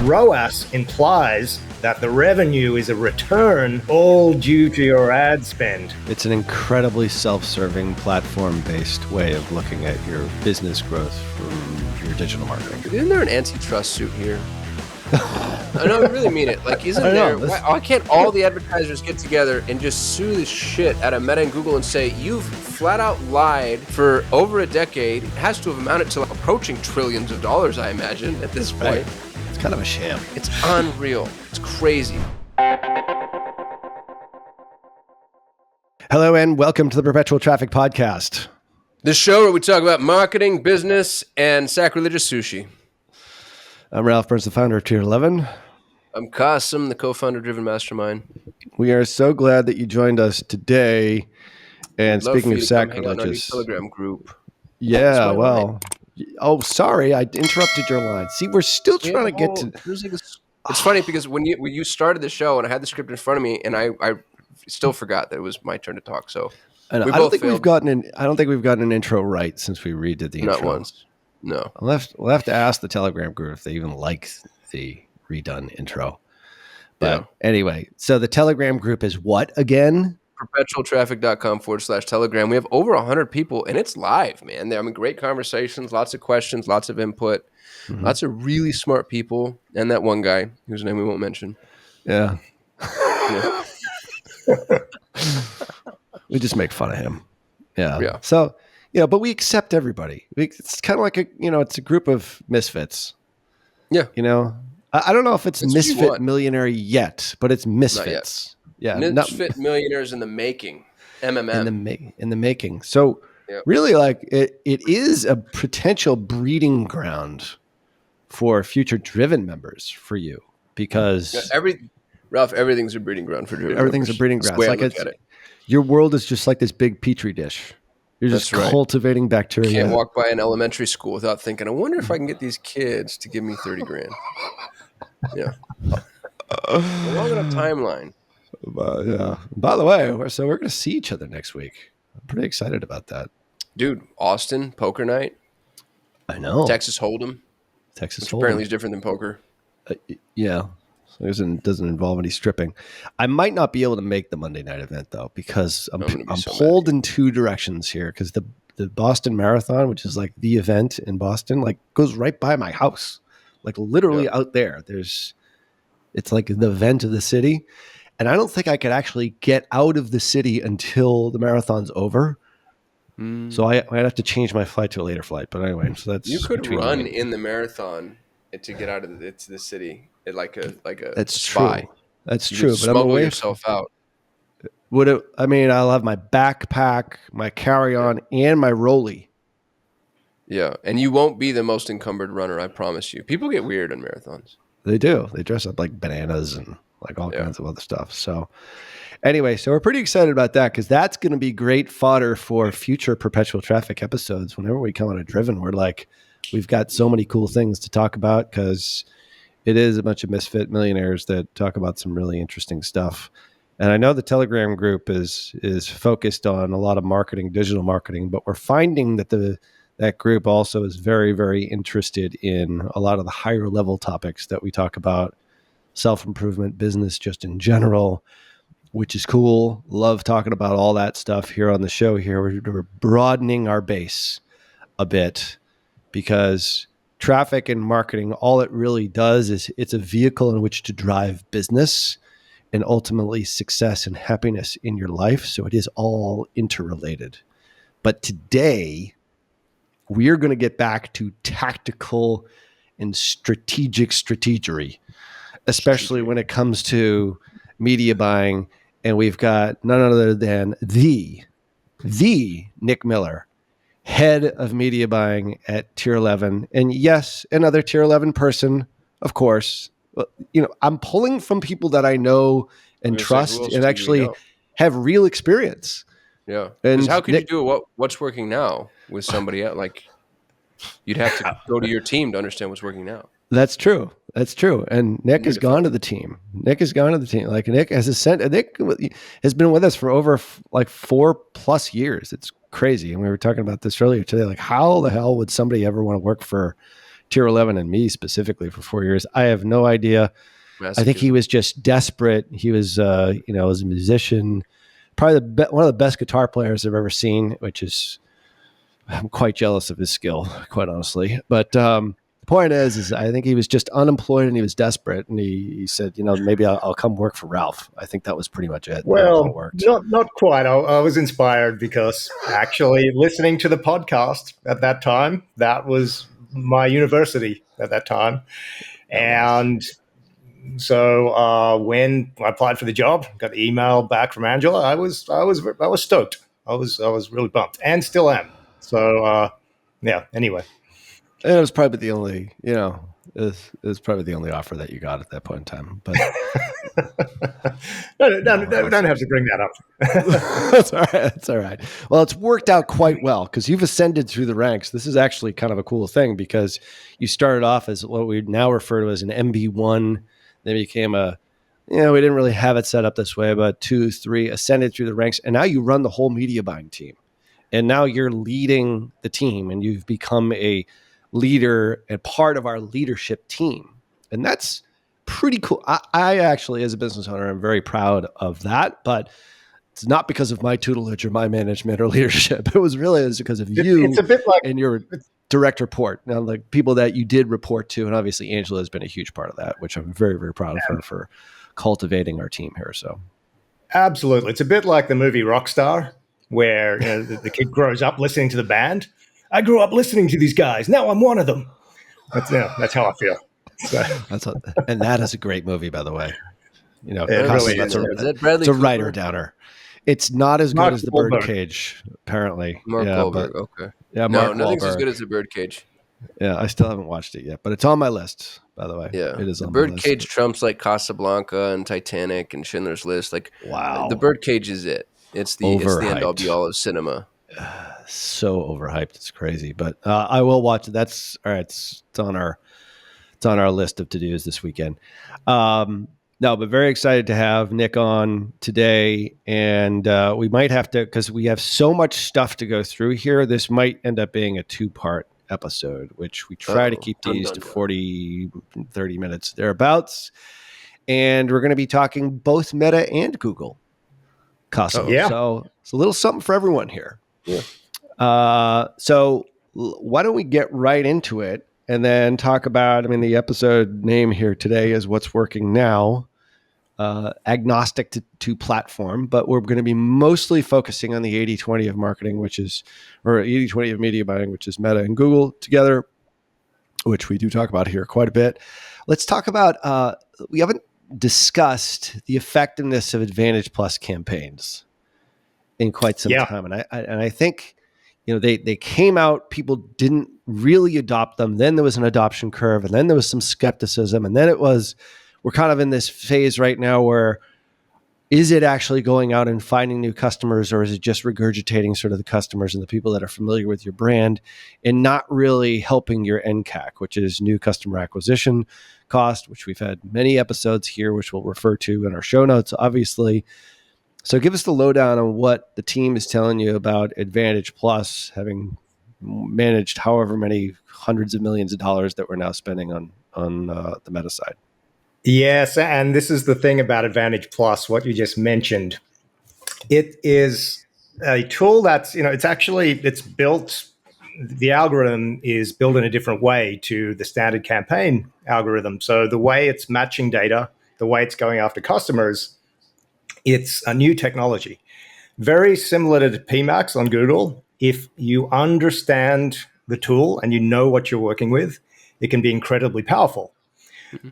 ROAS implies that the revenue is a return all due to your ad spend. It's an incredibly self-serving, platform-based way of looking at your business growth from your digital marketing. Isn't there an antitrust suit here? I know, I really mean it. Like, isn't there? Why can't all the advertisers get together and just sue the shit out of Meta and Google and say, you've flat out lied for over a decade? It has to have amounted to approaching trillions of dollars, I imagine, at this point. Right. It's kind of a sham. It's unreal. It's crazy. Hello and welcome to the Perpetual Traffic podcast. This show where we talk about marketing, business, and sacrilegious sushi. I'm Ralph Burns, the founder of Tier 11. I'm Kasim, the co-founder of Driven Mastermind. We are so glad that you joined us today. And speaking of sacrilegious, Telegram group. Yeah, well, oh, sorry, I interrupted your line. See, we're still trying to get to. It's funny because when you started the show and I had the script in front of me, and I still forgot that it was my turn to talk. So I don't think we've gotten an intro right since we redid the intro. Not once. No. We'll have to ask the Telegram group if they even like the redone intro. But Anyway, so the Telegram group is what again? Perpetualtraffic.com/Telegram. We have over 100 people, and it's live, man. I mean, great conversations, lots of questions, lots of input, lots of really smart people, and that one guy whose name we won't mention. Yeah. We just make fun of him. Yeah. So, but we accept everybody. It's kind of like it's a group of misfits. Yeah. I don't know if it's misfit millionaire yet, but it's misfits. Yeah, misfit millionaires in the making. MMM in the making. So really, like it is a potential breeding ground for future Driven members for you because Ralph, everything's a breeding ground for Driven. Everything's members. a breeding ground. Like your world is just like this big petri dish. You're just cultivating bacteria. You can't walk by an elementary school without thinking, I wonder if I can get these kids to give me 30 grand. Yeah. A long enough timeline. Yeah. By the way, we're going to see each other next week. I'm pretty excited about that. Dude, Austin, poker night. I know. Texas Hold'em. Which apparently is different than poker. Yeah. So it doesn't involve any stripping. I might not be able to make the Monday night event, though, because I'm pulled in two directions here. Because the Boston Marathon, which is like the event in Boston, like goes right by my house. Like literally out there. It's like the event of the city. And I don't think I could actually get out of the city until the marathon's over. So I have to change my flight to a later flight. But anyway, so that's you could run in the marathon to get out of the city like a that's spy. True. That's you true. But smuggle I'm away yourself out. I'll have my backpack, my carry-on, and my rollie. Yeah, and you won't be the most encumbered runner. I promise you. People get weird in marathons. They do. They dress up like bananas and like all kinds of other stuff. So anyway, so we're pretty excited about that because that's going to be great fodder for future Perpetual Traffic episodes. Whenever we come on a Driven, we've got so many cool things to talk about because it is a bunch of misfit millionaires that talk about some really interesting stuff. And I know the Telegram group is focused on a lot of marketing, digital marketing, but we're finding that that group also is very, very interested in a lot of the higher level topics that we talk about. Self-improvement, business just in general, which is cool. Love talking about all that stuff here on the show here. We're broadening our base a bit because traffic and marketing, all it really does is it's a vehicle in which to drive business and ultimately success and happiness in your life. So it is all interrelated. But today, we're going to get back to tactical and strategic strategery. Especially when it comes to media buying. And we've got none other than the Nick Miller, head of media buying at Tier 11. And yes, another Tier 11 person, of course. I'm pulling from people that I know and trust and actually have real experience. Yeah. And how could you do what's working now with somebody else? Like you'd have to go to your team to understand what's working now. That's true. And Nick has gone to the team. Like Nick has been with us for over like 4+ years. It's crazy. And we were talking about this earlier today. Like how the hell would somebody ever want to work for Tier 11 and me specifically for 4 years. I have no idea. I think he was just desperate. He was, as a musician, probably one of the best guitar players I've ever seen, which is, I'm quite jealous of his skill, quite honestly. But the point is I think he was just unemployed and he was desperate. And he said, maybe I'll come work for Ralph. I think that was pretty much it. Well, not quite. I was inspired because actually listening to the podcast at that time, that was my university at that time. And so when I applied for the job, got the email back from Angela, I was stoked. I was really pumped, and still am. So anyway. And it was probably the only, it was probably the only offer that you got at that point in time. But don't have to bring that up. That's all right. That's all right. Well, it's worked out quite well because you've ascended through the ranks. This is actually kind of a cool thing because you started off as what we now refer to as an MB1, then became we didn't really have it set up this way, but 2, 3, ascended through the ranks, and now you run the whole media buying team. And now you're leading the team and you've become a leader and part of our leadership team. And that's pretty cool. I actually, as a business owner, I'm very proud of that, but it's not because of my tutelage or my management or leadership. It was because of you it's a bit like, and your direct report. Now, like people that you did report to, and obviously Angela has been a huge part of that, which I'm very, very proud of her for cultivating our team here. So absolutely. It's a bit like the movie Rockstar, where the kid grows up listening to the band. I grew up listening to these guys. Now I'm one of them. That's how I feel. So. And that is a great movie, by the way. It really is. It's a writer downer. It's not as good as The Birdcage, apparently. Mark Wahlberg, okay. Yeah, nothing's as good as The Birdcage. Yeah, I still haven't watched it yet, but it's on my list, by the way. Yeah, it is The on my list. Birdcage trumps like Casablanca and Titanic and Schindler's List. Like, wow, The Birdcage is it. It's the end all be all of cinema. So overhyped, it's crazy. But I will watch it. That's all right. It's on our list of to-dos this weekend. No, but very excited to have Nick on today, and we might have to, because we have so much stuff to go through here. This might end up being a 2-part episode, which we try to keep these to 40, 30 minutes thereabouts. And we're going to be talking both Meta and Google. Kasim. Yeah. So it's a little something for everyone here. Yeah. So why don't we get right into it and then talk about, the episode name here today is What's Working Now, agnostic to platform, but we're going to be mostly focusing on the 80-20 of marketing, or 80-20 of media buying, which is Meta and Google together, which we do talk about here quite a bit. Let's talk about, we haven't discussed the effectiveness of Advantage Plus campaigns in quite some time. And I think, they came out, people didn't really adopt them. Then there was an adoption curve, and then there was some skepticism. And then we're kind of in this phase right now where, is it actually going out and finding new customers, or is it just regurgitating sort of the customers and the people that are familiar with your brand and not really helping your nCAC, which is new customer acquisition cost, which we've had many episodes here, which we'll refer to in our show notes, obviously. So give us the lowdown on what the team is telling you about Advantage Plus, having managed however many hundreds of millions of dollars that we're now spending on the Meta side. Yes, and this is the thing about Advantage Plus, what you just mentioned. It is a tool that's, it's built, the algorithm is built in a different way to the standard campaign algorithm. So the way it's matching data, the way it's going after customers, it's a new technology. Very similar to PMax on Google. If you understand the tool and you know what you're working with, it can be incredibly powerful.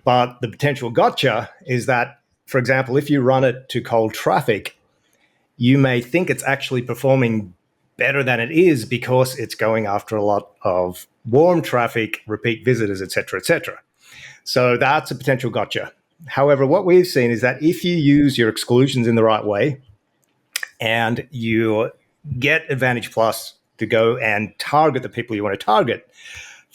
But the potential gotcha is that, for example, if you run it to cold traffic, you may think it's actually performing better than it is because it's going after a lot of warm traffic, repeat visitors, et cetera, et cetera. So that's a potential gotcha. However, what we've seen is that if you use your exclusions in the right way and you get Advantage Plus to go and target the people you want to target,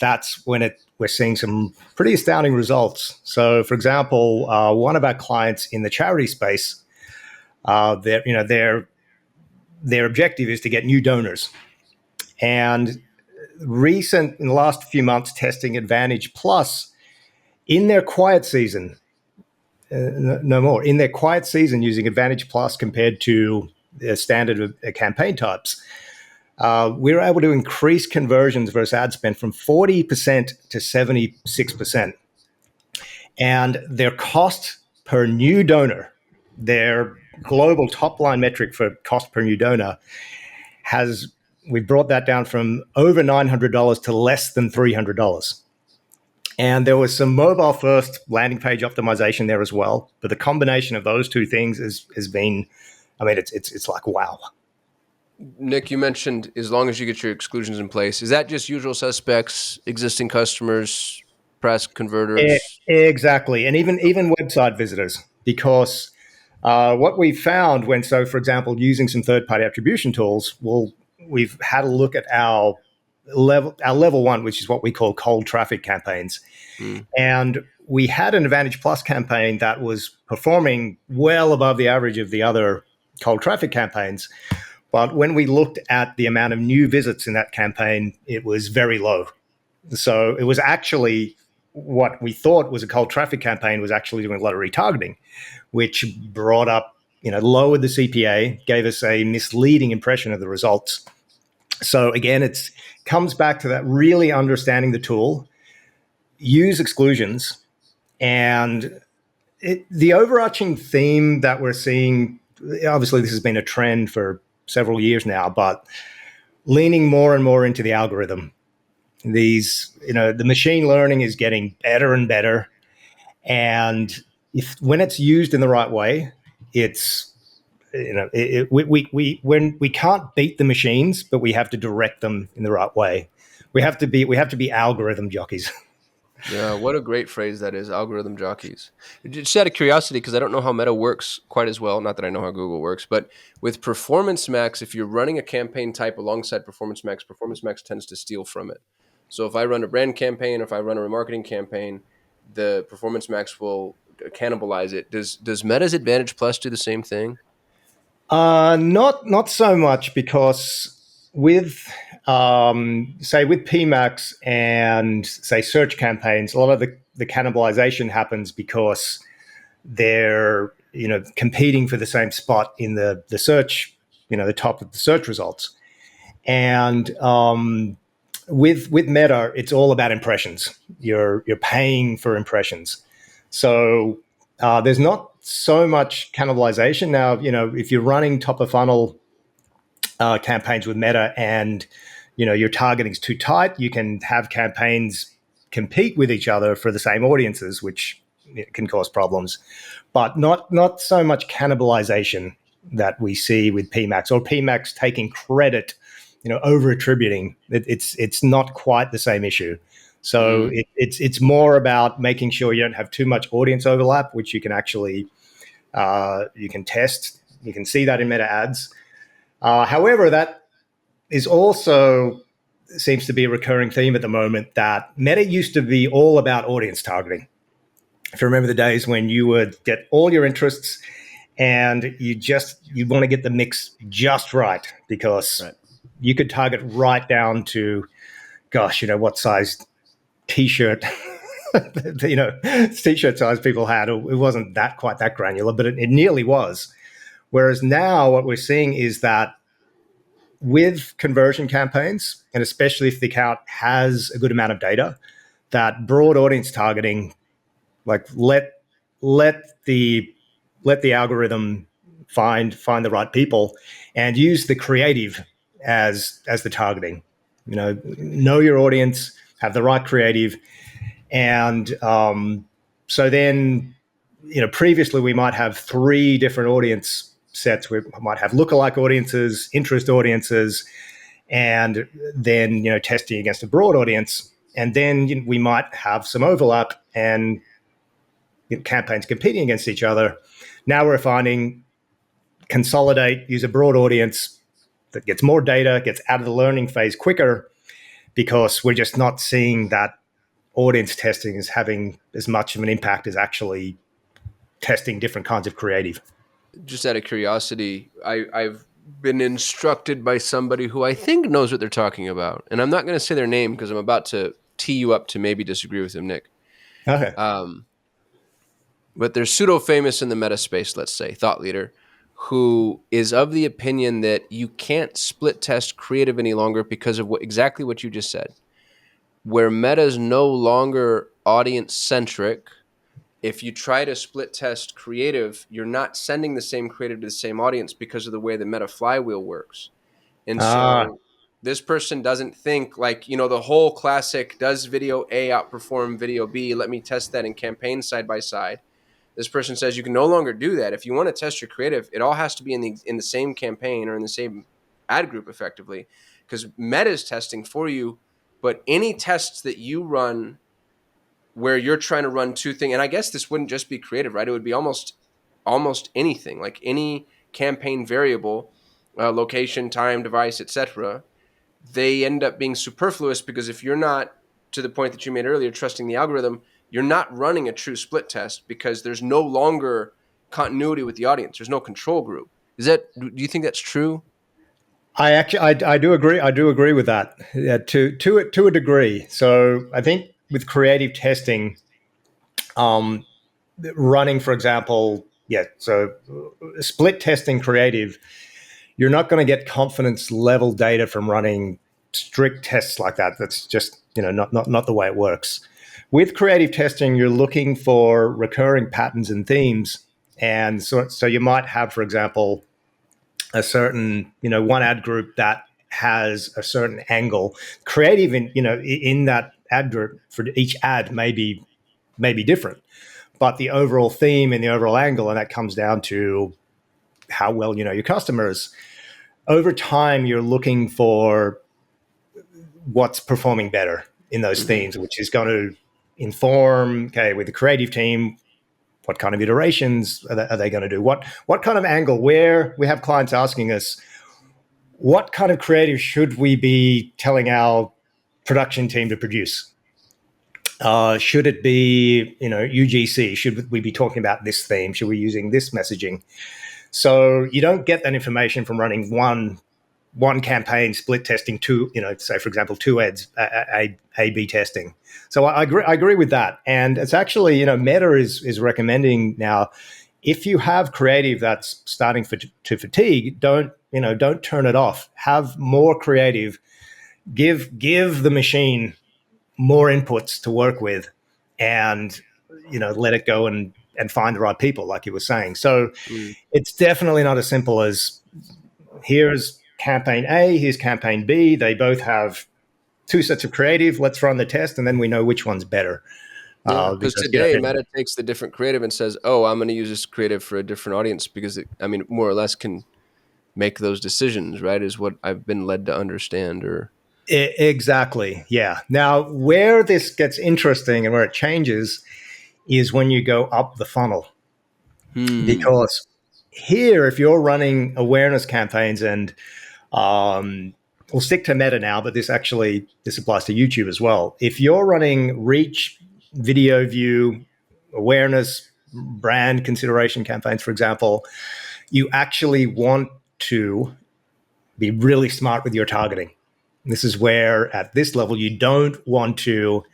that's when we're seeing some pretty astounding results. So, for example, one of our clients in the charity space, their objective is to get new donors. And in the last few months, testing Advantage Plus in their quiet season, no more, in their quiet season using Advantage Plus compared to the standard campaign types, we were able to increase conversions versus ad spend from 40% to 76%. And their cost per new donor, their global top line metric for cost per new donor, we brought that down from over $900 to less than $300. And there was some mobile first landing page optimization there as well. But the combination of those two things has been, I mean, it's like, wow. Nick, you mentioned as long as you get your exclusions in place, is that just usual suspects, existing customers, press converters? Exactly. And even website visitors, because what we found for example, using some third-party attribution tools, we've had a look at our level one, which is what we call cold traffic campaigns. And we had an Advantage Plus campaign that was performing well above the average of the other cold traffic campaigns. But when we looked at the amount of new visits in that campaign, it was very low. So it was actually what we thought was a cold traffic campaign was actually doing a lot of retargeting, which brought up, lowered the CPA, gave us a misleading impression of the results. So again, it comes back to that really understanding the tool, use exclusions, and the overarching theme that we're seeing, obviously this has been a trend for several years now, but leaning more and more into the algorithm. The machine learning is getting better and better. And when it's used in the right way, we can't beat the machines, but we have to direct them in the right way. We have to be algorithm jockeys. Yeah, what a great phrase that is, algorithm jockeys. Just out of curiosity, because I don't know how Meta works quite as well, not that I know how Google works, but with Performance Max, if you're running a campaign type alongside Performance Max tends to steal from it. So if I run a brand campaign, or if I run a remarketing campaign, the Performance Max will cannibalize it. Does Meta's Advantage Plus do the same thing? Not so much, because with with PMax and say search campaigns, a lot of the cannibalization happens because they're competing for the same spot in the search, the top of the search results. And with Meta, it's all about impressions. You're paying for impressions, so there's not so much cannibalization now. If you're running top of funnel campaigns with Meta and your targeting's too tight, you can have campaigns compete with each other for the same audiences, which can cause problems. But not so much cannibalization that we see with PMax, or PMax taking credit, over attributing. It's not quite the same issue. So it's more about making sure you don't have too much audience overlap, which you can actually you can test. You can see that in Meta ads. However, that is also seems to be a recurring theme at the moment, that Meta used to be all about audience targeting. If you remember the days when you would get all your interests and you want to get the mix just right, because you could target right down to, what size t-shirt, t-shirt size people had. It wasn't quite that granular, but it nearly was. Whereas now what we're seeing is that with conversion campaigns, and especially if the account has a good amount of data, that broad audience targeting, like let the algorithm find the right people and use the creative as the targeting. Know your audience, have the right creative, and so then previously we might have 3 different audience sets. We might have lookalike audiences, interest audiences, and then testing against a broad audience, and then we might have some overlap and campaigns competing against each other. Now we're finding consolidate, use a broad audience that gets more data, gets out of the learning phase quicker, because we're just not seeing that audience testing is having as much of an impact as actually testing different kinds of creative. Just out of curiosity, I've been instructed by somebody who I think knows what they're talking about. And I'm not going to say their name because I'm about to tee you up to maybe disagree with him, Nick. Okay. But they're pseudo famous in the meta space, let's say, thought leader, who is of the opinion that you can't split test creative any longer because of exactly what you just said. Where meta is no longer audience centric, if you try to split test creative, you're not sending the same creative to the same audience because of the way the meta flywheel works. And so this person doesn't think like, the whole classic, does video A outperform video B? Let me test that in campaign side by side. This person says you can no longer do that. If you want to test your creative, it all has to be in the same campaign or in the same ad group effectively, because meta is testing for you. But any tests that you run where you're trying to run two things, and I guess this wouldn't just be creative, right? It would be almost anything, like any campaign variable, location, time, device, etc. They end up being superfluous because if you're not, to the point that you made earlier, trusting the algorithm, you're not running a true split test because there's no longer continuity with the audience. There's no control group. Do you think that's true? I do agree. I do agree with that, to a degree. So I think with creative testing, running, for example, so split testing creative, you're not going to get confidence level data from running strict tests like that. That's just not the way it works. With creative testing, you're looking for recurring patterns and themes, and so you might have, for example, a certain one ad group that has a certain angle. Creative in that ad group for each ad may be different, but the overall theme and the overall angle, and that comes down to how well you know your customers. Over time, you're looking for what's performing better in those themes, which is going to inform, okay, with the creative team, what kind of iterations are they going to do? What kind of angle? Where we have clients asking us, what kind of creative should we be telling our production team to produce? Should it be, UGC? Should we be talking about this theme? Should we be using this messaging? So you don't get that information from running one campaign, split testing two, say for example, two ads, A/B testing. So I agree with that, and it's actually, Meta is recommending now, if you have creative that's starting to fatigue, don't turn it off. Have more creative. Give the machine more inputs to work with, and let it go and find the right people, like you were saying. So it's definitely not as simple as here's campaign A, here's campaign B. They both have two sets of creative. Let's run the test, and then we know which one's better. Because today Meta takes the different creative and says, "Oh, I'm going to use this creative for a different audience," because it more or less can make those decisions, right? Is what I've been led to understand. Or exactly, yeah. Now, where this gets interesting and where it changes is when you go up the funnel, because here, if you're running awareness campaigns, and we'll stick to Meta now, but this applies to YouTube as well. If you're running reach, video view, awareness, brand consideration campaigns, for example, you actually want to be really smart with your targeting. This is where, at this level, you don't want to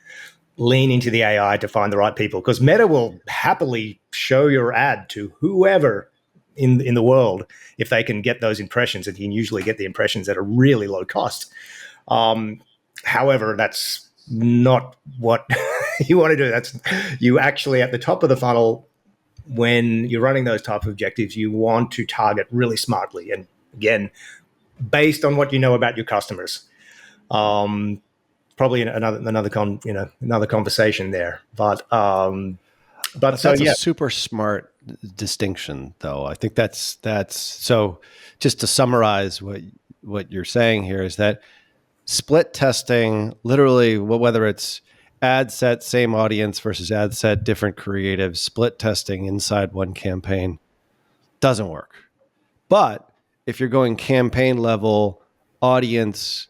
lean into the AI to find the right people, because Meta will happily show your ad to whoever in the world if they can get those impressions, and you can usually get the impressions at a really low cost. However, that's not what you want to do. That's you actually at the top of the funnel, when you're running those type of objectives, you want to target really smartly, and again, based on what you know about your customers. Probably another conversation there, but that's a super smart distinction, though. I think that's so. Just to summarize what you're saying here is that split testing, literally, whether it's ad set same audience versus ad set different creative, split testing inside one campaign doesn't work. But if you're going campaign level audience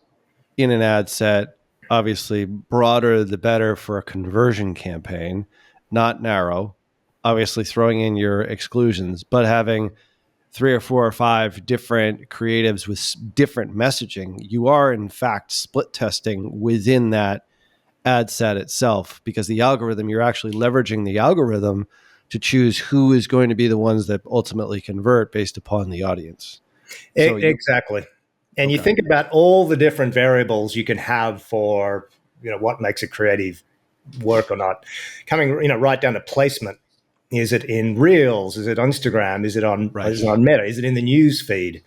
in an ad set, obviously broader the better for a conversion campaign, not narrow, obviously throwing in your exclusions, but having 3 or 4 or 5 different creatives with different messaging, you are in fact split testing within that ad set itself, because the algorithm, you're actually leveraging the algorithm to choose who is going to be the ones that ultimately convert based upon the audience. So Exactly. And you think about all the different variables you can have for, what makes a creative work or not. Coming, right down to placement. Is it in Reels? Is it on Instagram? Is it on Meta? Is it in the news feed?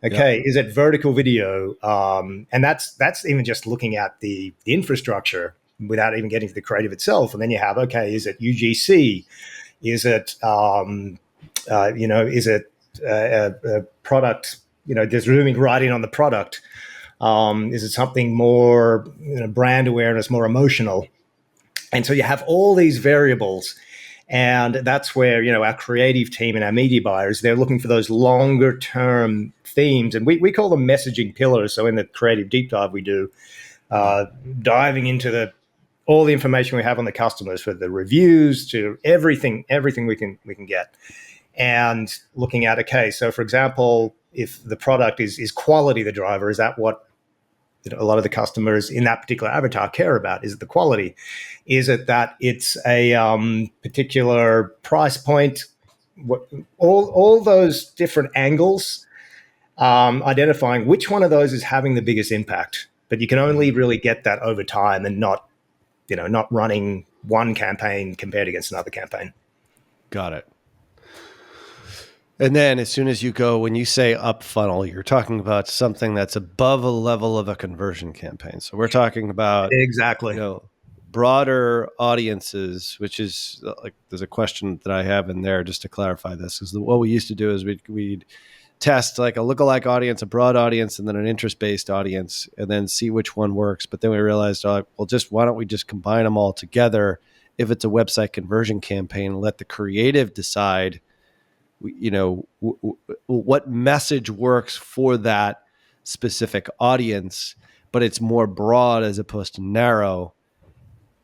Okay. Yep. Is it vertical video? And that's even just looking at the infrastructure without even getting to the creative itself. And then you have, is it UGC? Is it, is it a product, just zooming right in on the product? Is it something more, brand awareness, more emotional? And so you have all these variables. And that's where, our creative team and our media buyers, they're looking for those longer term themes. And we call them messaging pillars. So in the creative deep dive we do, diving into all the information we have on the customers, for the reviews to everything we can get. And looking at, so for example, if the product is quality the driver, is that what a lot of the customers in that particular avatar care about? Is it the quality? Is it that it's a particular price point? All those different angles, identifying which one of those is having the biggest impact. But you can only really get that over time, and not running one campaign compared against another campaign. Got it. And then as soon as you go, when you say up funnel, you're talking about something that's above a level of a conversion campaign. So we're talking about exactly, broader audiences, which is like, there's a question that I have in there just to clarify this, is what we used to do is we'd test like a lookalike audience, a broad audience, and then an interest-based audience, and then see which one works. But then we realized, why don't we just combine them all together? If it's a website conversion campaign, let the creative decide what message works for that specific audience, but it's more broad as opposed to narrow.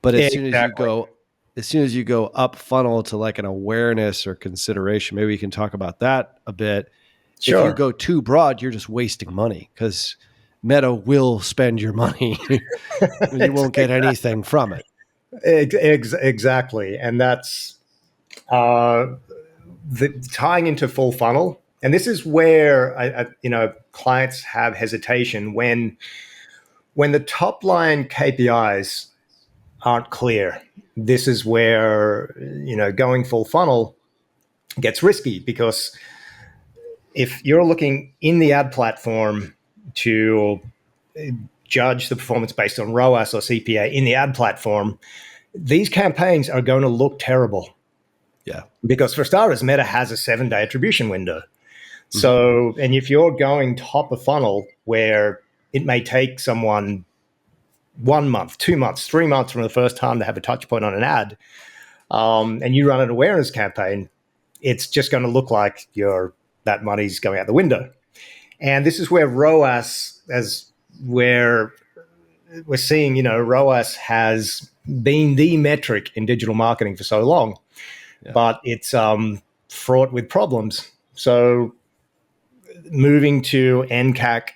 But as soon as you go up funnel to like an awareness or consideration, maybe we can talk about that a bit. Sure. If you go too broad, you're just wasting money, because Meta will spend your money. You won't get anything from it. Exactly. And that's tying into full funnel. And this is where clients have hesitation when the top line KPIs aren't clear. This is where going full funnel gets risky, because if you're looking in the ad platform to judge the performance based on ROAS or CPA in the ad platform, these campaigns are going to look terrible. Yeah. Because for starters, Meta has a 7-day attribution window. So, and if you're going top of funnel, where it may take someone 1 month, 2 months, 3 months from the first time to have a touch point on an ad, and you run an awareness campaign, it's just going to look like that money's going out the window. And this is where ROAS, where we're seeing, ROAS has been the metric in digital marketing for so long. Yeah. But it's fraught with problems. So moving to nCAC,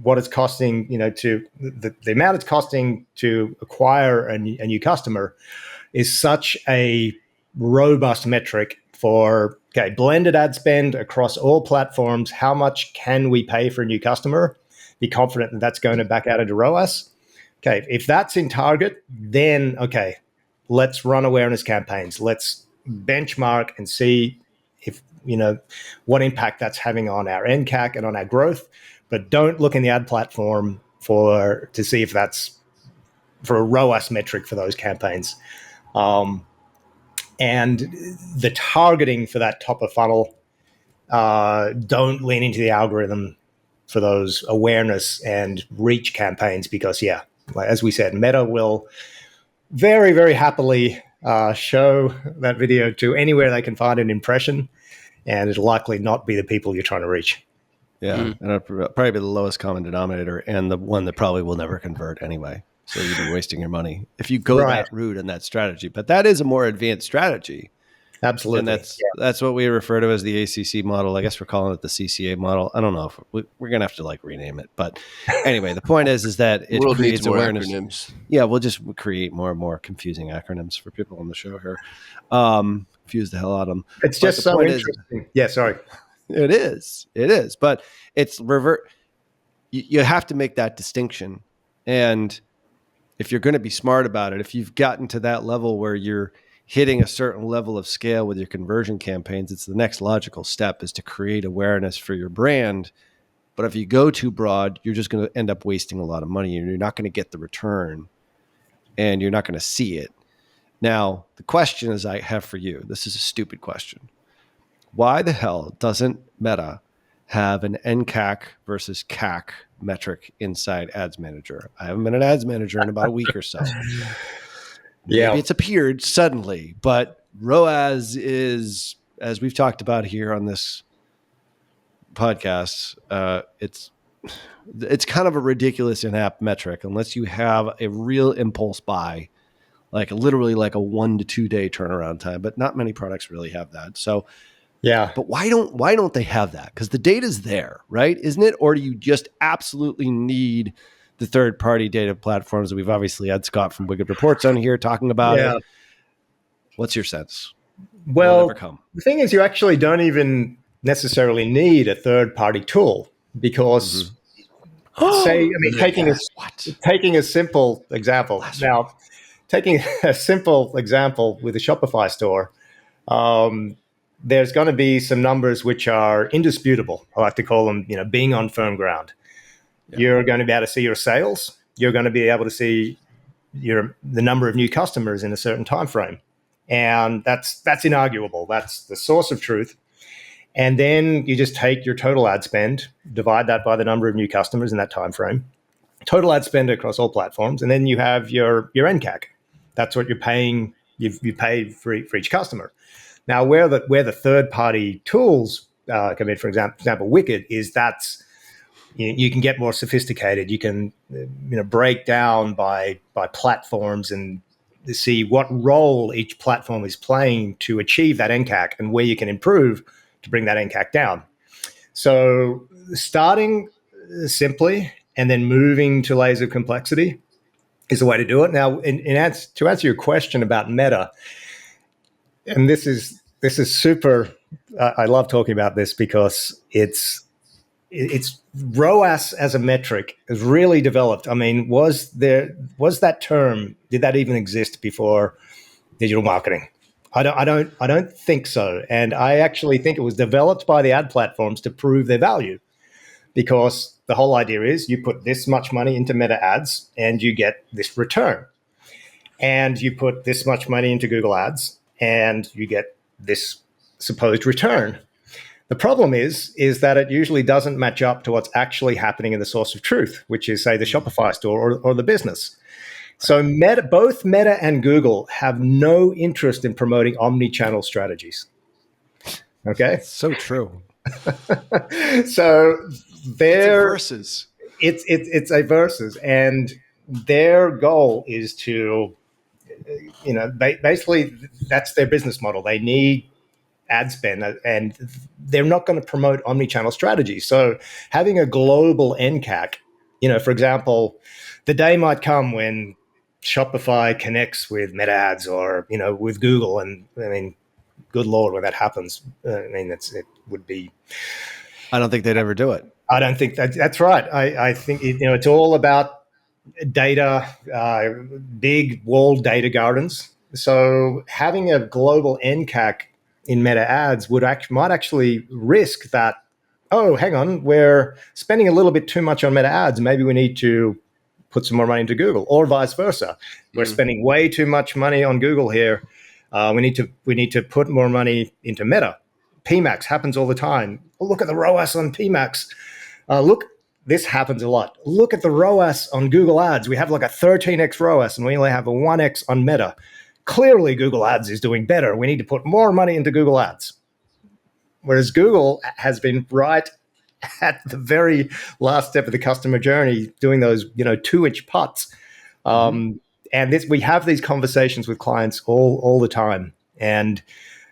what it's costing, to the amount it's costing to acquire a new customer, is such a robust metric for blended ad spend across all platforms. How much can we pay for a new customer? Be confident that that's going to back out into ROAS. Okay, if that's in target, then let's run awareness campaigns. Let's benchmark and see if what impact that's having on our nCAC and on our growth. But don't look in the ad platform to see if that's for a ROAS metric for those campaigns. And the targeting for that top of funnel, don't lean into the algorithm for those awareness and reach campaigns, because as we said, Meta will very, very happily show that video to anywhere they can find an impression, and it'll likely not be the people you're trying to reach. Yeah, and it'll probably be the lowest common denominator, and the one that probably will never convert anyway. So you'd be wasting your money if you go that route and that strategy. But that is a more advanced strategy. Absolutely. And that's what we refer to as the ACC model. I guess we're calling it the CCA model. I don't know if we're going to have to like rename it. But anyway, the point is that it World creates needs more awareness. acronyms. Yeah, we'll just create more and more confusing acronyms for people on the show here. Confuse the hell out of them. It's just so interesting. Yeah, sorry. It is. But it's you have to make that distinction. And if you're going to be smart about it, if you've gotten to that level where you're hitting a certain level of scale with your conversion campaigns, it's the next logical step is to create awareness for your brand. But if you go too broad, you're just going to end up wasting a lot of money and you're not going to get the return and you're not going to see it. Now, the question is I have for you, this is a stupid question. Why the hell doesn't Meta have an nCAC versus CAC metric inside Ads Manager? I haven't been an Ads Manager in about a week or so. Maybe it's appeared suddenly, but ROAS is, as we've talked about here on this podcast, it's kind of a ridiculous in-app metric unless you have a real impulse buy, like literally like a 1 to 2 day turnaround time. But not many products really have that. So yeah, but why don't they have that? Because the data's there, right? Isn't it? Or do you just absolutely need the third-party data platforms that we've obviously had Scott from Wicked Reports on here talking about it? What's your sense? Well, the thing is, you actually don't even necessarily need a third-party tool because, taking a simple example. Now, taking a simple example with a Shopify store, there's going to be some numbers which are indisputable. I like to call them, being on firm ground. Yeah. You're going to be able to see your sales. You're going to be able to see the number of new customers in a certain time frame, and that's inarguable. That's the source of truth. And then you just take your total ad spend, divide that by the number of new customers in that time frame, total ad spend across all platforms, and then you have your nCAC. That's what you're paying. You pay for each customer. Now, where the third-party tools come in, for example, Wicked, is that's you can get more sophisticated. You can break down by platforms and see what role each platform is playing to achieve that nCAC and where you can improve to bring that nCAC down. So starting simply and then moving to layers of complexity is the way to do it. Now, to answer your question about Meta, and this is super. I love talking about this because it's ROAS as a metric is really developed. I mean, was that term? Did that even exist before digital marketing? I don't think so. And I actually think it was developed by the ad platforms to prove their value, because the whole idea is you put this much money into Meta ads and you get this return, and you put this much money into Google ads and you get this supposed return. The problem is that it usually doesn't match up to what's actually happening in the source of truth, which is, say, the Shopify store or the business. So both Meta and Google have no interest in promoting omni-channel strategies. Okay? So true. So versus. It's a versus, and their goal is to, basically that's their business model. They need ad spend, and they're not going to promote omni-channel strategy. So having a global nCAC, for example, the day might come when Shopify connects with Meta ads or, with Google. And I mean, good Lord, when that happens, it would be. I don't think they'd ever do it. I don't think that's right. I think, it's all about data, big walled data gardens. So having a global nCAC in Meta ads might actually risk that, oh, hang on, we're spending a little bit too much on Meta ads. Maybe we need to put some more money into Google, or vice versa. We're spending way too much money on Google here. We need to put more money into Meta. PMAX happens all the time. Look at the ROAS on PMAX. This happens a lot. Look at the ROAS on Google Ads. We have like a 13x ROAS, and we only have a 1x on Meta. Clearly, Google Ads is doing better. We need to put more money into Google Ads. Whereas Google has been right at the very last step of the customer journey, doing those 2-inch putts. And we have these conversations with clients all the time. And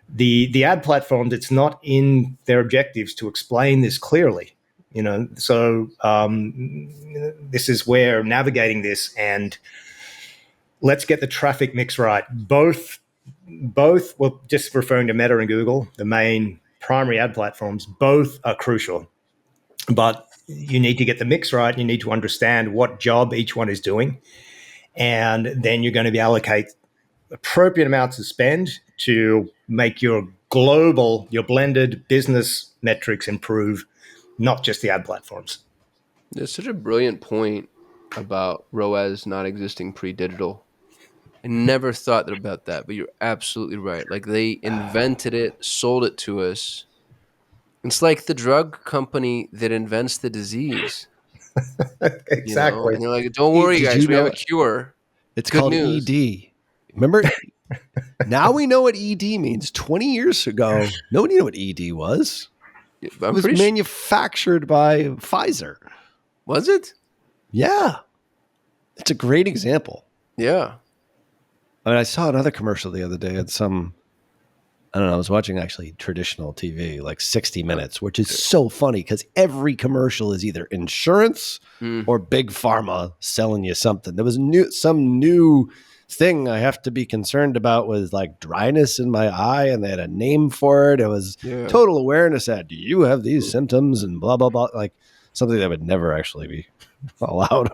The ad platforms, it's not in their objectives to explain this clearly. So this is where navigating this, and let's get the traffic mix right. Both, well, just referring to Meta and Google, the main primary ad platforms, both are crucial. But you need to get the mix right. You need to understand what job each one is doing. And then you're going to be allocate appropriate amounts of spend to make your blended business metrics improve, not just the ad platforms. There's such a brilliant point about ROAS not existing pre-digital. I never thought about that, but you're absolutely right. Like they invented it, sold it to us. It's like the drug company that invents the disease. Exactly. And they're like, don't worry, guys, we have a cure. It's Good called news. ED. Remember? Now we know what ED means. 20 years ago, nobody knew what ED was. It was manufactured by Pfizer. Was it? Yeah. It's a great example. Yeah. I mean, I saw another commercial the other day at I was watching actually traditional TV, like 60 Minutes, which is so funny because every commercial is either insurance or big pharma selling you something. There was some new thing I have to be concerned about was like dryness in my eye, and they had a name for it. It was total awareness ad. Do you have these symptoms and blah, blah, blah. Like something that would never actually be allowed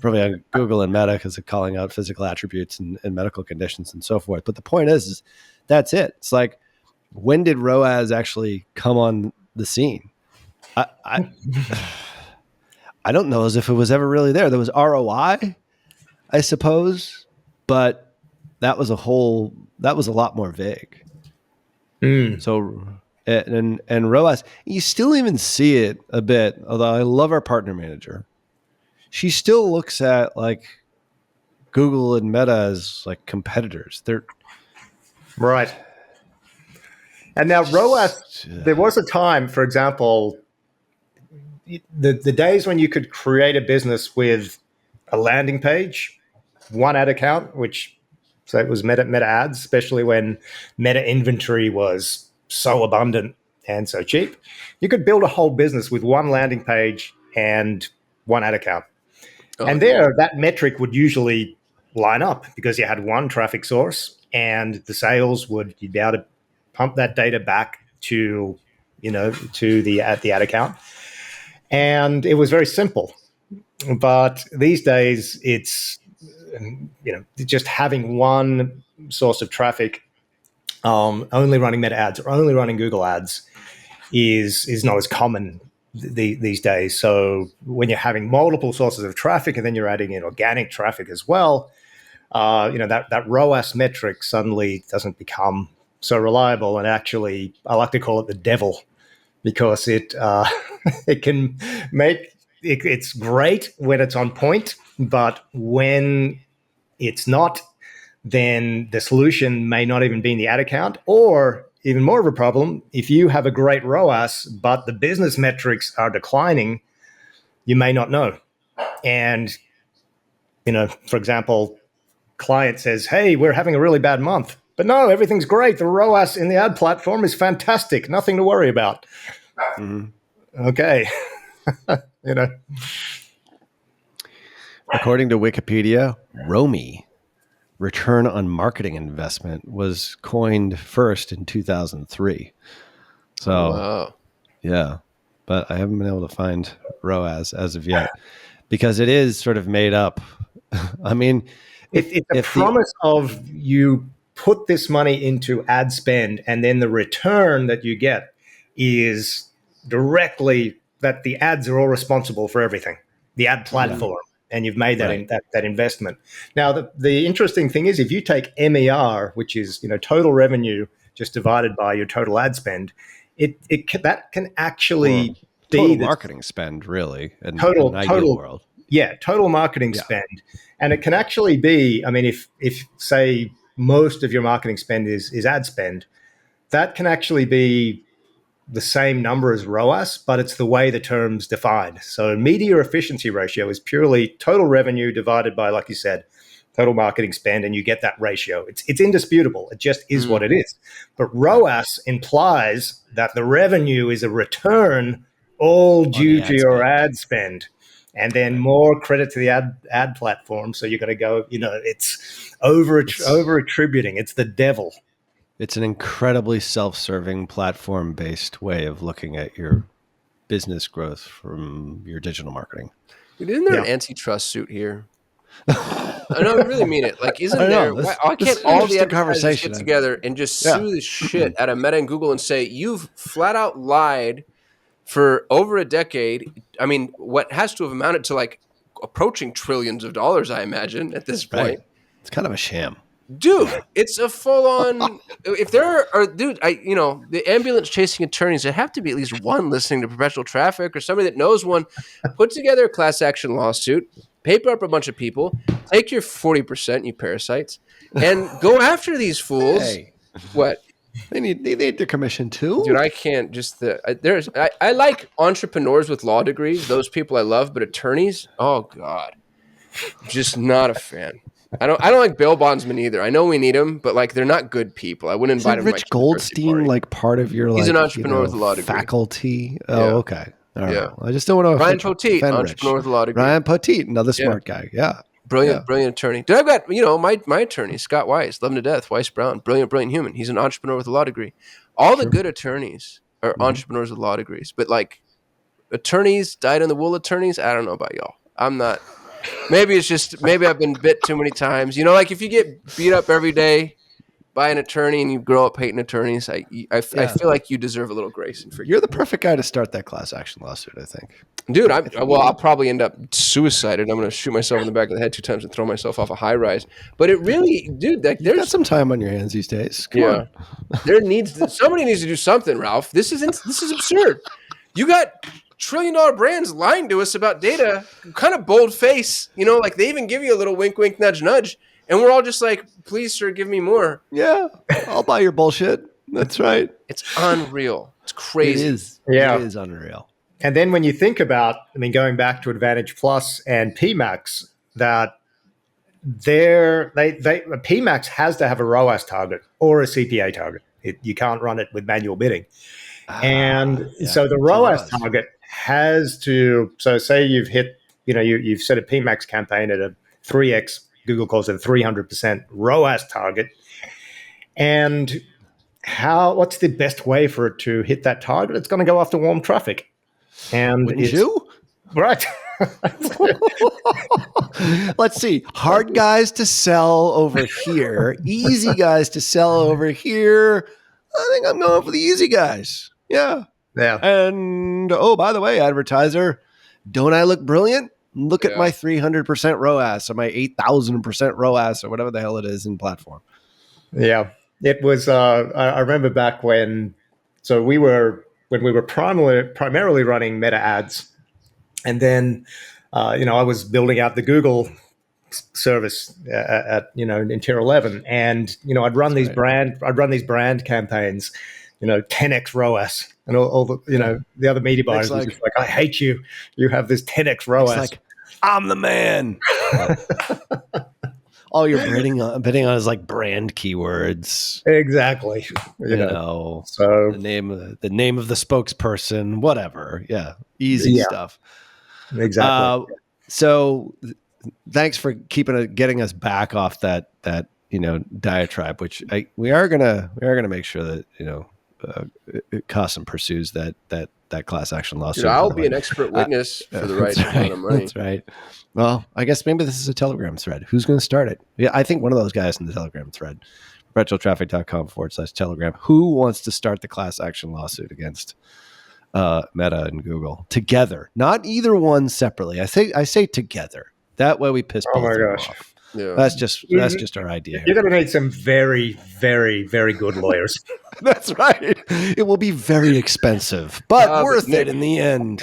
probably on Google and Meta because of calling out physical attributes and medical conditions and so forth. But the point is that's it. It's like, when did ROAS actually come on the scene? I don't know as if it was ever really there. There was ROI, I suppose, but that was a lot more vague. So, and ROAS, you still even see it a bit, although I love our partner manager. She still looks at like Google and Meta as like competitors. They're right. And now ROAS, there was a time, for example, the days when you could create a business with a landing page, one ad account, so it was Meta ads, especially when Meta inventory was so abundant and so cheap. You could build a whole business with one landing page and one ad account. That metric would usually line up because you had one traffic source, and the sales you'd be able to pump that data back to the ad account. And it was very simple. But these days it's, just having one source of traffic, only running Meta ads or only running Google ads is not as common these days. So when you're having multiple sources of traffic and then you're adding in organic traffic as well, that ROAS metric suddenly doesn't become so reliable. And actually, I like to call it the devil, because it can make it's great when it's on point, but when it's not, then the solution may not even be in the ad account. Or even more of a problem, if you have a great ROAS but the business metrics are declining, you may not know. And for example, client says, hey, we're having a really bad month. But no, everything's great. The ROAS in the ad platform is fantastic. Nothing to worry about. Okay. According to Wikipedia, ROMI, return on marketing investment, was coined first in 2003. So, yeah. But I haven't been able to find ROAS as of yet because it is sort of made up. I mean, it's a promise of you put this money into ad spend, and then the return that you get is directly that the ads are all responsible for everything, the ad platform, and you've made that investment. Now, the interesting thing is, if you take MER, which is total revenue just divided by your total ad spend, that can actually be total marketing spend, really, in total world. Yeah, total marketing spend. And it can actually be, I mean, if say most of your marketing spend is ad spend, that can actually be the same number as ROAS, but it's the way the term's defined. So media efficiency ratio is purely total revenue divided by, like you said, total marketing spend, and you get that ratio. It's indisputable. It just is what it is. But ROAS implies that the revenue is a return all due to your ad spend. And then more credit to the ad platform. So you're going to go, it's over attributing. It's the devil. It's an incredibly self-serving platform-based way of looking at your business growth from your digital marketing. Dude, isn't there an antitrust suit here? I know, I really mean it. Like, isn't there? Why can't all the advertisers get together and just sue the shit out of Meta and Google and say, you've flat out lied for over a decade? I mean, what has to have amounted to like approaching trillions of dollars, I imagine, at this point. Right. It's kind of a sham. Dude, it's a full-on. If there are, the ambulance chasing attorneys, there have to be at least one listening to Perpetual Traffic or somebody that knows one. Put together a class action lawsuit, paper up a bunch of people, take your 40%, you parasites, and go after these fools. Hey. What? They need their commission too. Dude, I can't just I like entrepreneurs with law degrees. Those people I love, but attorneys, oh God, just not a fan. I don't like bail bondsmen either. I know we need them, but like they're not good people. I wouldn't invite them. Rich Goldstein like part of your He's an entrepreneur with a law degree. Faculty. Oh, okay. All right. Yeah. I just don't want to Ryan Poteet, entrepreneur with a law degree. Ryan Poteet, another smart guy. Yeah. Brilliant attorney. Dude, I've got, my attorney, Scott Weiss, love him to death, Weiss Brown, brilliant human. He's an entrepreneur with a law degree. All the good attorneys are entrepreneurs with law degrees, but like attorneys, dyed-in-the-wool attorneys, I don't know about y'all. I'm not. Maybe I've been bit too many times. Like if you get beat up every day by an attorney and you grow up hating attorneys, I feel like you deserve a little grace and forgiveness. You're the perfect guy to start that class action lawsuit, I think. Dude, I'll probably end up suicided. I'm going to shoot myself in the back of the head 2 times and throw myself off a high rise. But it really, dude, like there's some time on your hands these days. Come on. Somebody needs to do something, Ralph. This is absurd. You got $1 trillion brands lying to us about data, kind of bold face, like they even give you a little wink, wink, nudge, nudge. And we're all just like, please, sir, give me more. Yeah, I'll buy your bullshit. That's right. It's unreal. It's crazy. It is. Yeah. It is unreal. And then when you think about, going back to Advantage Plus and PMAX, that PMAX has to have a ROAS target or a CPA target. You can't run it with manual bidding. So the ROAS target has to, so say you've hit, you've set a PMAX campaign at a 3x, Google calls it a 300% ROAS target. And what's the best way for it to hit that target? It's going to go after warm traffic. And wouldn't you? Right. Let's see. Hard guys to sell over here. Easy guys to sell over here. I think I'm going for the easy guys. Yeah. Yeah. And, by the way, advertiser, don't I look brilliant? Look at my 300% ROAS or my 8,000% ROAS or whatever the hell it is in platform. Yeah. It was, I remember back when we were primarily running meta ads. And then, I was building out the Google service in tier 11. And, I'd run these brand campaigns, 10x ROAS. And all the, the other media buyers were just like, I hate you. You have this 10x ROAS. It's like, I'm the man. All you're bidding on is like brand keywords. Exactly. So the name of the spokesperson, whatever. Yeah. Easy stuff. Exactly. So thanks for getting us back off that diatribe, which we are gonna make sure that Kasim pursues that class action lawsuit. Dude, I'll be an expert witness for the right amount of money. That's right. Well, I guess maybe this is a Telegram thread. Who's going to start it? Yeah, I think one of those guys in the Telegram thread, perpetualtraffic.com/Telegram. Who wants to start the class action lawsuit against Meta and Google together? Not either one separately. I say together. That way we piss both of them off. Yeah. That's just our idea. You're going to need some very, very, very good lawyers. That's right. It will be very expensive, but worth it in the end.